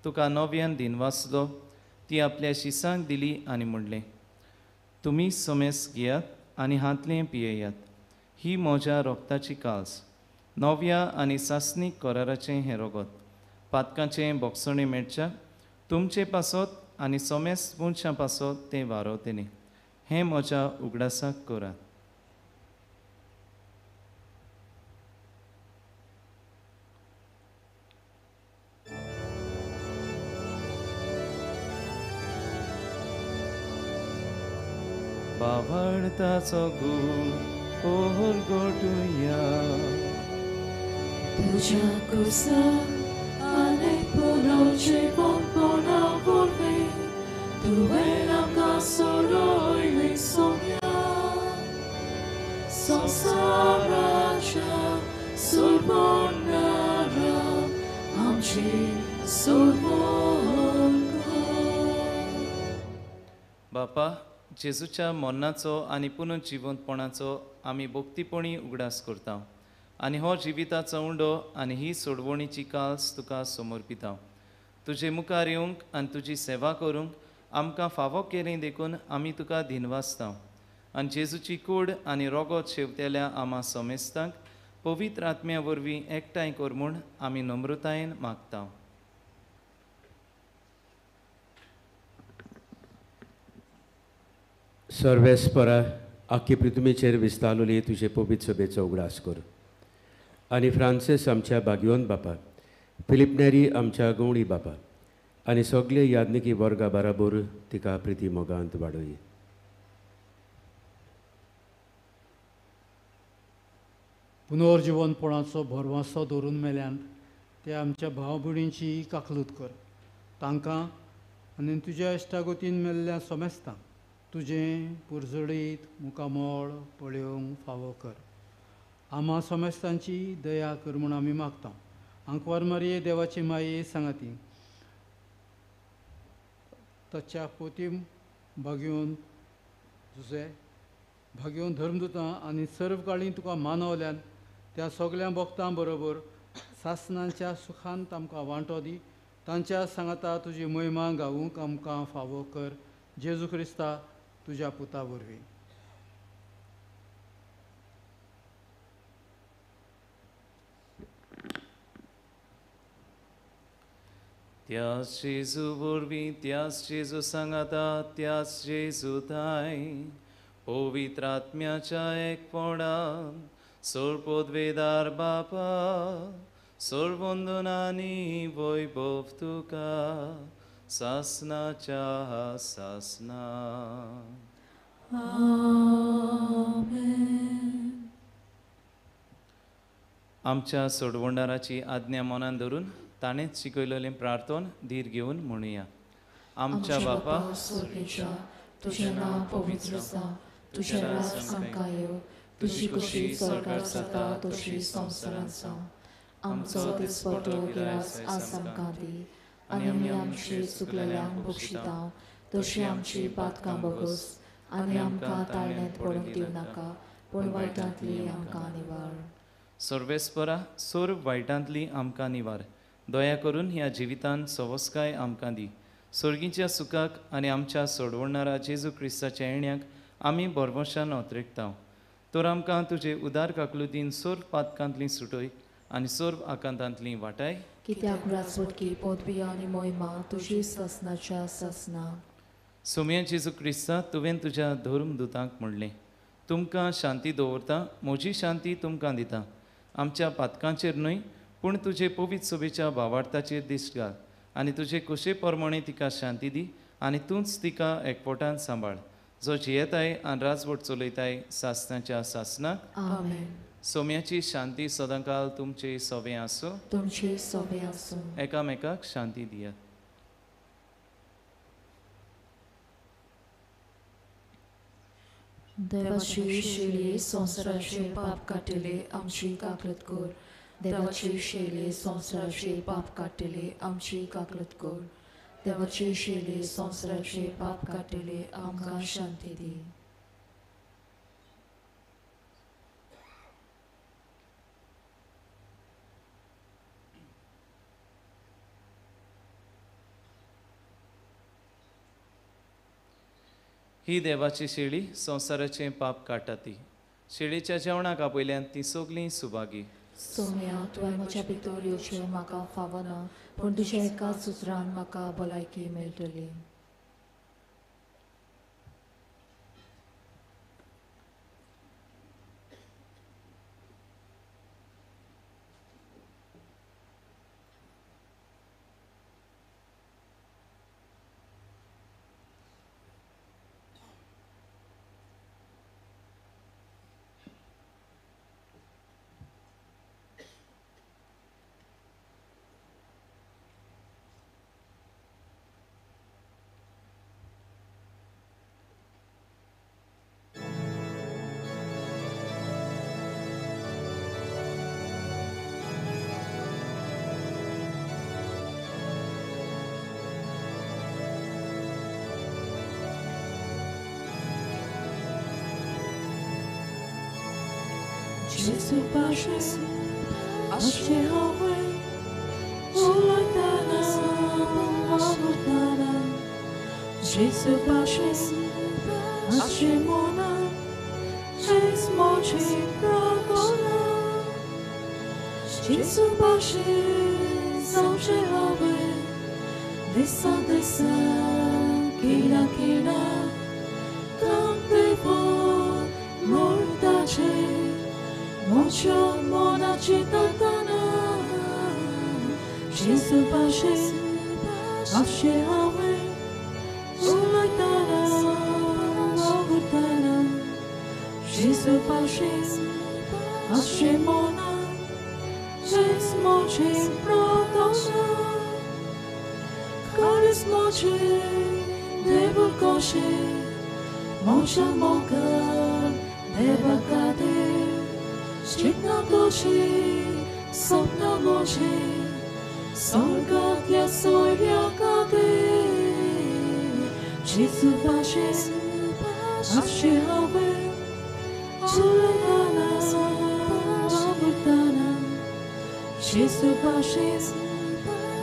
तुका नव्यान दिनवासलो. ती आपल्या शिसांक दिली आनी म्हणलें, तुमी सोमेस घेयात आनी हातलें पियेयात. ही म्हज्या रोगताची काल्स, नव्या आनी सासणीक कराराचें हें रोगत. पातकांचें बोगसणें मेळच्या तुमचे पासत आनी सोमेस पुंच्या पासत तें वारोतेनी. हें म्हज्या उगडासाक करात. बावळताचो गूळ परगटुया. तुझ्या कुर्साक anek punočevom ponavoli, tuve nam ga sorojli somja. Sosarača surbonara, amči surbonka. बापा, जेजूच्या मरणाचो आनी पुनर्जिवंतपणाचो आमी भोक्तीपणी उगडास करता. आनी हो जिविताचो उंडो आनी ही सोडवणीची काल्स तुका समर्पिता. तुजे मुखार येवंक आनी तुजी सेवा करूंक आमकां फावो केलें देखून आमी तुका दिनवासता. आनी जेजूची कूड आनी रोगत शेवतेल्या आमा सोमेस्तांक पवित्र आत्म्या वरवीं एकठांय कर म्हूण आमी नम्रतायेन मागता. सर्वेस्परा आख्खी पृथ्वीचेर विस्तारलेली तुजे पवित्र सभेचो उगडास कर. आनी फ्रांसीस आमच्या भाग्यवंत बापा, फिलिप नेरी आमच्या गवळी बापा आनी सगळे याज्ञिकी वर्गा बराबर तिका प्रिती मोगांत वाडय. पुनर्जीवनपणाचो भरवंसो दवरून मेल्यान ते आमच्या भाव भयणींची काकलूत कर. तांकां आनी तुज्या इश्टागोतीन मेल्ल्या सोमेस्तांक तुजें पुरजडीत मुखामोळ पळयोवंक फावो कर. आम्हा सोमेस्तांची दया कर म्हूण आमी मागता. आंकवार मारये देवाची माये सांगाती ताच्या पोतीम भाग्योवन तुजे भाग्योवन धर्मदुतां आनी सर्व काळी तुका मानवल्यान त्या सगळ्या भक्तां बरोबर सासणांच्या सुखांत आमकां वांटो दी. तांच्या सांगाता तुजी महिमा गावूंक आमकां फावो कर. जेजू क्रिस्ता तुज्या पुता वरवीं. त्याच जेजू वरवीं त्याच जेजू सांगाता त्याच जेजू थाय पवित्र आत्म्याच्या एकपणान सर्वोद्वेदार बापा सर्ववंदनांनी वैभव तुका सासनाच्या सासना. आमच्या सोडवंडाराची आज्ञा मनान धरून ताणेंच शिकयलेलें प्रार्थन धीर घेवन म्हणुया. आमच्या बापा स्वर्गीच्या तुझें नांव पवित्र आसा. तुझें राज आमकां येवं. तुजी कशी स्वर्गार जाता तशी संवसारांत जावं. आमचो दिसपटो गिरास आज आमकां दी आनी आमी आमची चुकलेल्यांक बक्षिता तशी आमची पातकां बोगोस आनी आमकां ताळण्यांत पडूंक दिवं नाका पूण वायटांतली आमकां निवार. सर्वेस्परा सर्व वायटांतली आमकां निवार. दया करून ह्या जिवितांत सवस्काय आमकां दी. सर्गीच्या सुखाक आनी आमच्या सोडवणारा जेजू क्रिस्ताच्या येण्याक आमी बरवशान ओतरेकता. तर आमकां तुजे उदार काकलुतीन सर्व पातकांतली सुटय आनी सर्व आकांतांतली वाटाय. कित्याक राजवटकी पदवी आनी मोहिमा तुजी ससनाच्या ससना. सोम्या जेजू क्रिस्ता तुवें तुज्या धर्मदुतांक म्हणलें तुमकां शांती दवरता म्हजी शांती तुमकां दिता. आमच्या पातकांचेर न्हय पूण तुजे पवित्र सोबेच्या भावार्थाचेर दिश्ट घाल आनी तुजे कुशे प्रमाणे तिका शांती दी आनी तूंच तिका एकवटान सांबाळ जो जियेताय आनी राजवट चलयताय सासनाच्या सासनाक. आमेन. सोम्याची शांती सदांकाल तुमचे सोबे आसूं. तुमची सोबे आसूं. एकामेकाक शांती दियात. देवाची शेळी संवसाराचे पाप काटिले आमची काकलत कर. देवाची शेळी संवसाराचे पाप काटिले आमची काकलत कर. देवाची शेळी संवसाराचे पाप काटिले आमकां शांती दी. ही देवाची शेळी संवसाराचें पाप काडटा ती. शेळीच्या जेवणाक आपयल्यान ती सगलीं सुभागी. सोम्या तुवें म्हज्या भितर येवचें म्हाका फावो ना पूण तुज्या एकाच उतरान म्हाका भलायकी मेळटली. Jesu paše, aše hove, uletana, pomogutana. Jesu paše, aše mona, Jesu moči pragona. Jesu paše, zawsze hove, desa desa, kina kina, kampe vod, mordače. Mocio mona cittadana, Gesù pace, asce ave, uletana, ogutana, Gesù pace, Hashemona, Jesmoche Prodosha, Karismoche, Devulkoshe, Mocha Moka, Devakade, Shikna Doshi, Sopna Moche, Sorgatya Soyakade, Chisu Bashe, Ashe Habe, Chulana, Babutana, Chisu Bashe,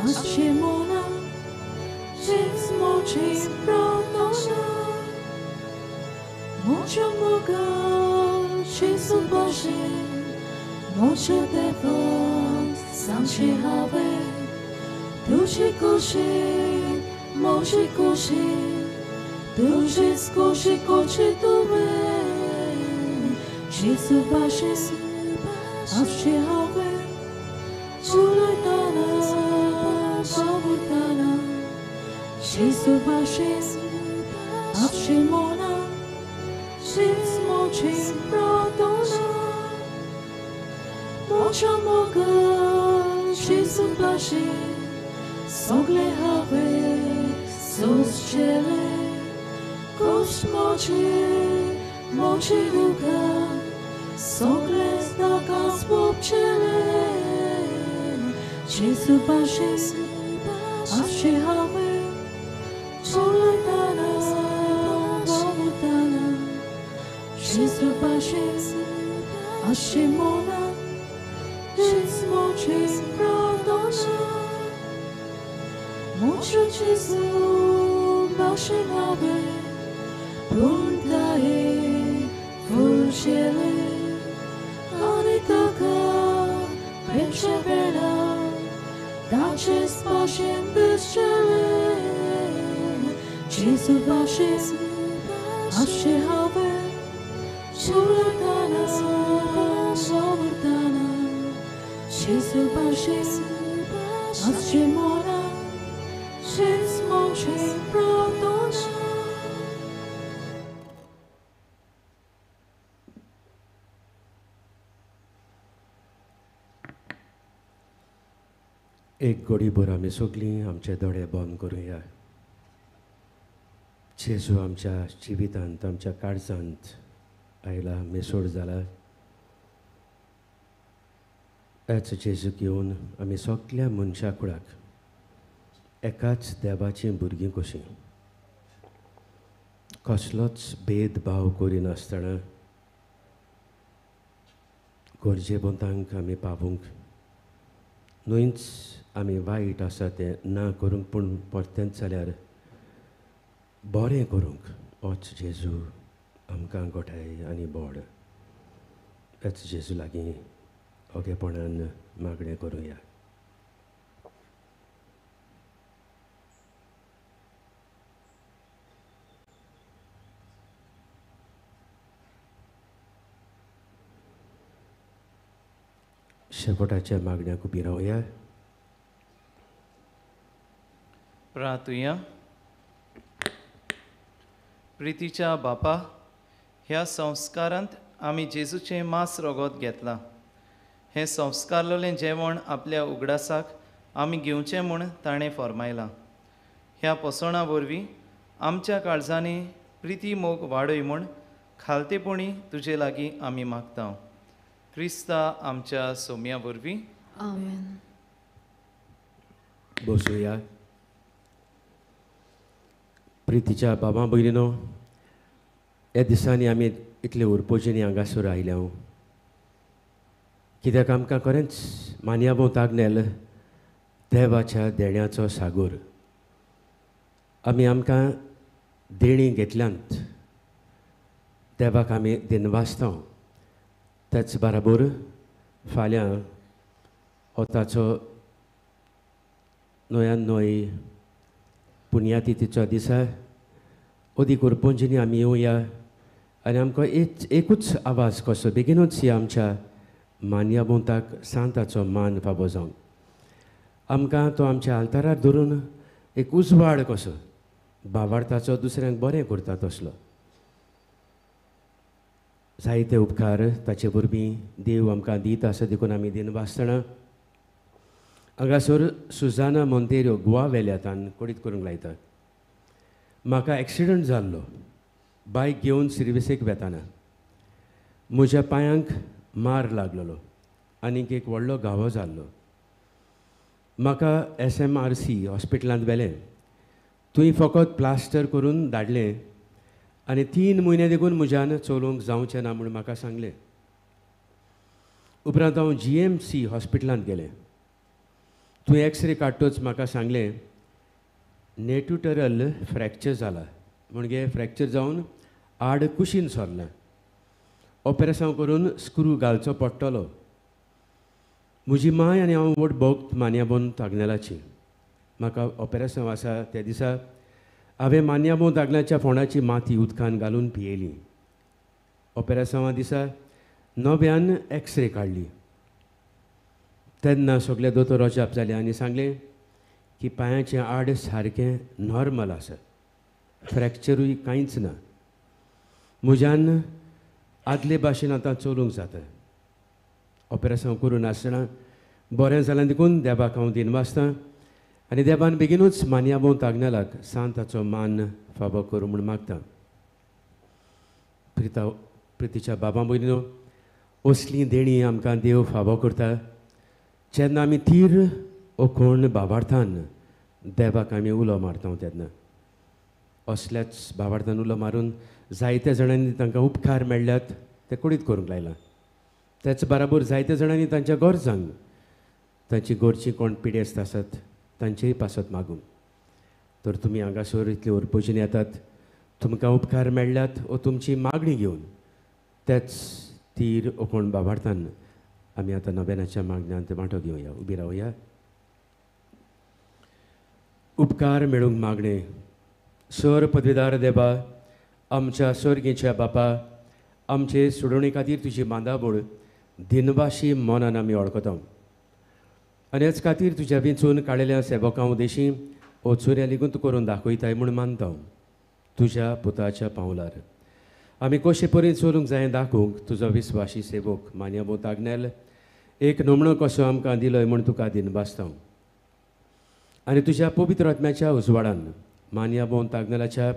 Ashe Mona, Chismoche Prodosha, Mocha Moga, Chisu Bashe, Mocha Deva, Sanche Have, Dushi Koshi, Moshi Koshi, Dushi Koshi Koshi Dube, Chisu Bashe, Ashe Have, Chulana, Babutana, Chisu Bashe, Ashe Mona, Chismoche Prodosha, Mocha Moga, Chisu Bashe, Sogle Have, Sos Chele, Kosh Moche, Mochi Luka, Sogle Stakas Pop Chele, Chisu Bashe, Ashe Have, Chulana, Babutana, Chisu Bashe, Ashe Mona, Chismoche Prodosha, Mocha Chisu Bashe Have, Puntae, Furshele, Anitaka, Pechevera, Daches Bashin Bishele, Chisu Bashe, Ashe Have, Chulana, Babutana, Chisu Bashe, Ashe Mona, Chismoche Prodosha. एक घडीभर आमी सगळीं आमचे दोळे बंद करुया. जेजू आमच्या जिवितांत आमच्या काळजांत आयला, मेसोड जाला. हेच जेजू घेवन आमी सगळ्या मनशा कुळाक एकाच देवाचीं भुरगीं कशीं कसलोच भेदभाव करिनासतना गरजेवंतांक आमी पावूंक, न्हूच आमी वायट आसा तें ना करूंक पूण परतेंच जाल्यार बरें करूंक होच जेजू आमकां घोटाय आनी बोड. हेच जेजू लागीं ओगेपणान मागणें करुया. शेवटाच्या मागण्याक उबी रावया. प्रार्थुया. प्रितीच्या बापा, ह्या संस्कारांत आमी जेजूचें मांस रोगोत घेतलां. हें संस्कारलोलें जेवण आपल्या उगडासाक आमी घेवचें म्हूण ताणें फरमायलां. ह्या पोसणा वरवीं आमच्या काळजांनी प्रिती मोग वाडय म्हूण खालतेपणी तुजे लागीं आमी मागता. क्रिस्ता आमच्या सोम्या वरवीं. आमेन. बसूया. प्रितीच्या बाबा भयणीनो, ह्या दिसांनी आमी इतले उरपोजीनी हांगासर आयल्या, कित्याक आमकां खरेंच मान्याबोताक नेल देवाच्या देण्याचो सागोर. आमकां देणी घेतल्यांत देवाक आमी दिनवासता. तेच बराबर फाल्यां हो ताचो नोयान नोय पुण्यातिथीचो दीस आसा. अदीक उरपोंजीनी आमी येवया आनी आमकां एकूच आवाज कसो बेगीनूच ह्या आमच्या मान्याबोताक सांताचो मान फावो जावन आमकां तो आमच्या आल्तारार धरून एक उजवाड कसो भावार्थाचो दुसऱ्यांक बरें करता तसलो जायते उपकार ताचे वरवीं देव आमकां दीत आसा देखून आमी दिनवासतना हांगासर सुजाना मोंतेरो गोवा वेल्यातान कोडीत करूंक लायता. म्हाका एक्सिडंट जाल्लो बायक घेवन सर्विसेक वेताना. म्हज्या पांयांक मार लागलेलो आनीक एक व्हडलो घावो जाल्लो. म्हाका SMRC हॉस्पिटलांत व्हेलें. थंय फकत प्लास्टर करून धाडलें आनी 3 म्हयने देखून म्हज्यान चलोवंक जावचें ना म्हूण म्हाका सांगलें. उपरांत हांव GMC हॉस्पिटलांत गेलें. थंय एक्सरे काडटूच म्हाका सांगलें नेट्युटरल फ्रॅक्चर जाला म्हणजे फ्रॅक्चर जावन आड कुशीन सरलां. ऑपरेशन करून स्क्रू घालचो पडटलो. म्हजी माय आनी हांव वोट भोगत मान्याबोन तागनेलाची. म्हाका ऑपरेशन आसा त्या दिसा हांवें मान्याबोन तागण्याच्या फोंडाची माती उदकान घालून पियेली. ऑपरेशना दिसा नव्यान एक्सरे काडली. तेन्ना सगळे दोतोर अजाप जाले आनी सांगलें की पांयाचें आड सारकें नॉर्मल आसा, फ्रॅक्चरूय कांयच ना. म्हज्यान आदले भाशेन आतां चलूंक जाता. ऑपरेशन करून आसतना बरें जालें देखून देवाक हांव दिनवासतां आनी देवान बेगीनूच मान्याबोन तागनेलाक सांताचो मान फावो करूं म्हूण मागता. प्रितीच्या बाबा भयणीनो, असली देणी आमकां देव फावो करता जेन्ना आमी तीर ओकोण भावार्थान देवाक आमी उलो मारता. तेन्ना असल्याच भावार्थान उलो मारून जायत्या जाणांनी तांकां उपकार मेळ्ळ्यात ते कुडीत करूंक लायला. तेच बराबर जायत्या जाणांनी तांच्या गरजांक तांची घरचीं कोण पिडेस्त आसात तांचेय पासत मागूंक. तर तुमी हांगासर इतले ओरपोजीन येतात, तुमकां उपकार मेळ्ळ्यात वो तुमची मागणी घेवन तेच तीर ओकोण भावार्थान आमी आतां नव्यानाच्या मागण्यांत वांटो घेवया. उबी रावया. उपकार मेळूंक मागणे. सर पदवीदार देवा, आमच्या सर्गेच्या बापा, आमचे सोडवणे खातीर तुजी बांदाबळ दिनवाशी मनान आमी वळखता. आनी हेच खातीर तुज्या वेंचून काडिल्ल्या सेवकां उदेशी ओचुऱ्या लेगून करून दाखयताय म्हूण मानता. तुज्या पुताच्या पावलार आमी कशे परीन चलूंक जाय दाखोवंक तुजो विस्वासी सेवक मान्याबो तागनेल एक नमणो कसो आमकां दिलोय म्हूण तुका दिनवासता. आनी तुज्या पवित्र आत्म्याच्या उजवाडान मान्याबोन तागनेलाच्या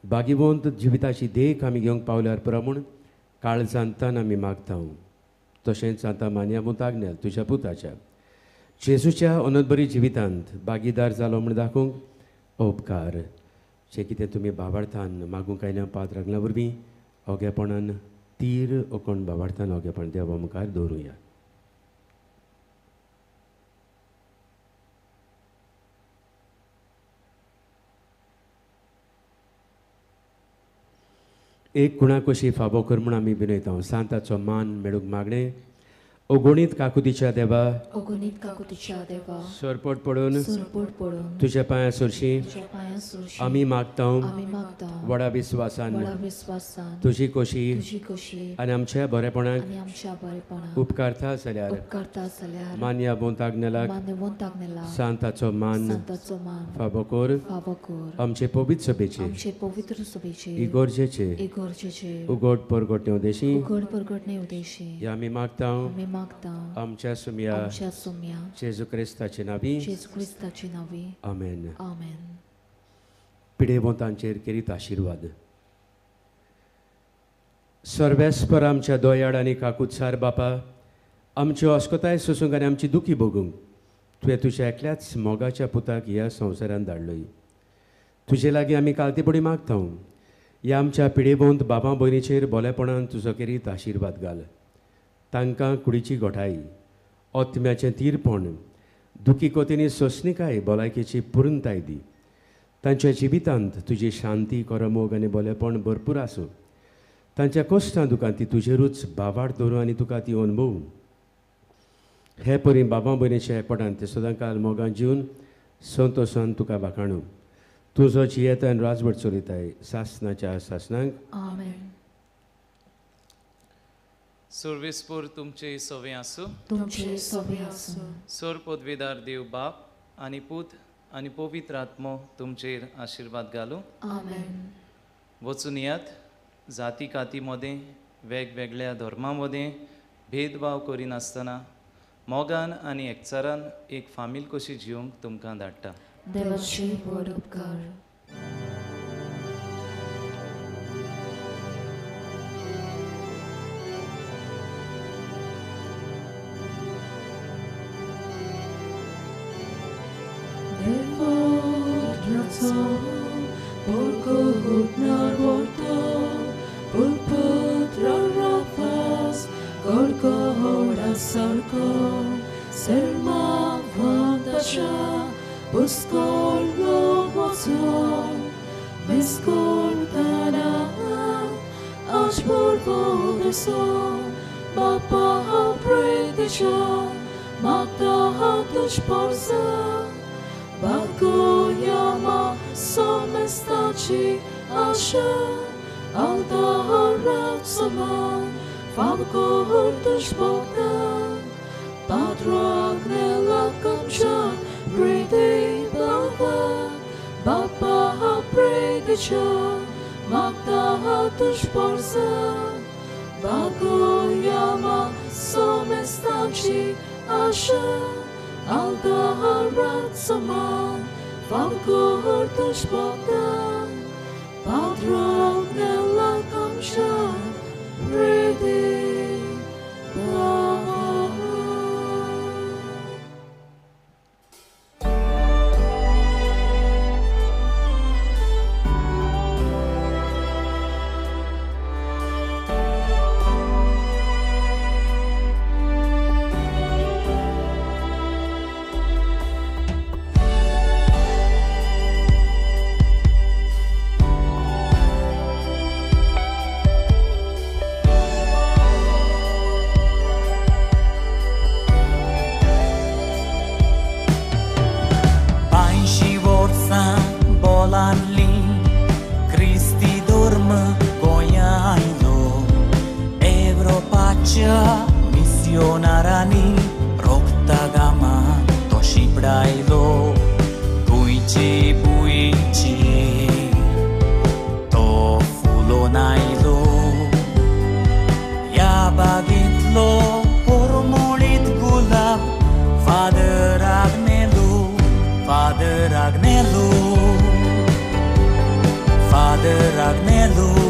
बागीवंत जिविताची देख आमी घेवंक पावल्यार पुरो म्हूण काळजांतान आमी मागता. तशेंच आतां मान्याबोन तागनेल तुज्या पुताच्या जेजूच्या अनंतबरी जिवितांत बागीदार जालो म्हूण दाखोवंक उपकार जे कितें तुमी भावार्थान मागूंक आयल्या पात्रांगला वरवीं ओगेपणान तीर ओकोण भावार्थान ओगेपण देवा मुखार दवरुया. एक कुणा कशी फावो कर म्हूण आमी विनयता. सांताचो मान मेळूंक मागणे. अगणीत काकुतीच्या देवा, अगणित काकुतीच्या देवा, सरपट पडून सरपोट पडून तुज्या पांया सरशी तुज्या पांया सरशी आमी मागता. आमी मागता. व्हडा विस्वासान व्हडा विस्वासान तुजी कशी तुजी कशी आनी आमच्या बरेपणाक आनी आमच्या बरेपणाक उपकारता जाल्यार उपकारता जाल्यार मान्याबोन तागनेलाक मान्यवंत तागनेला सांताचो मान सांताचो मान फावो कर. फावो कर. आमचे पवित्र सभेचे आमचे पवित्र सभेचे इगोर्जेचे इगोर्जेचे उगोड परगोटणे उदेशी उघड परगटणे उदेशी हे आमी मागता. आमी मागता. आमच्या सुम्या आमच्या सोम्या जेजू क्रिस्ताचे नावी जेजू क्रिस्ताची नावी. आमेन. आमेन. पिडेवंतांचेर केरीत आशिर्वाद. सर्वेस्पर आमच्या दोयाड आनी काकुत्सार बापा, आमची अस्कोताय सोसूंक आनी आमची दुखी भोगूंक तुवें तुज्या एकल्याच मोगाच्या पुताक ह्या संवसारांत धाडलोय. तुजे लागीं आमी कालतेपडी मागता. ह्या आमच्या पिडेवंत बाबा भयणीचेर बोलेपणान तुजो केरीत आशिर्वाद घाल. तांकां कुडीची गोठाई, ओत्म्याचें तीरपण, दुखी कोतेनी सोंसणीकाय भलायकेची पुर्णताय दी. तांच्या जिवितांत तुजी शांती, करमोग आनी बोलेपण भरपूर आसूं. तांच्या कश्टां दुखां ती तुजेरूच भावार्थ दवरूं आनी तुका ती अनुभव. हे परी बाबा भयणीच्या एकपटान ते सदांकाल मोगान जिवन संतोशान तुका वाखाणू. तुजो जियेताय आनी राजवट चलयताय सासनाच्या सासनांक. आमेन. सर्वेस्पर तुमचे सवे आसूं. तुमचे सवे आसूं. सर पदवीदार देव बाप आनी पूत आनी पवित्र आत्मो तुमचेर आशिर्वाद घालूं. आमेन. वचून यात जाती काती मदें वेगवेगळ्या धर्मां मदीं भेदभाव करिनासतना मोगान आनी एकचारान एक फामील कशी जिवंक तुमकां धाडटा. देवाची व्हड उपकार. Bagoyama somestaci așa, altarat saman, favgordush Bogdan, padragnela kamchan, bridi blava, baba bridicha, magdahatush borza, bagoyama somestaci așa, altarat saman, favgordush Bogdan, padragnela kamchan, bridi blava. Misionarani roktagama toshibrailo buichi to fulonailo ya bagitlo pormolit gulab Father Agnelu Father Agnelu Father Agnelu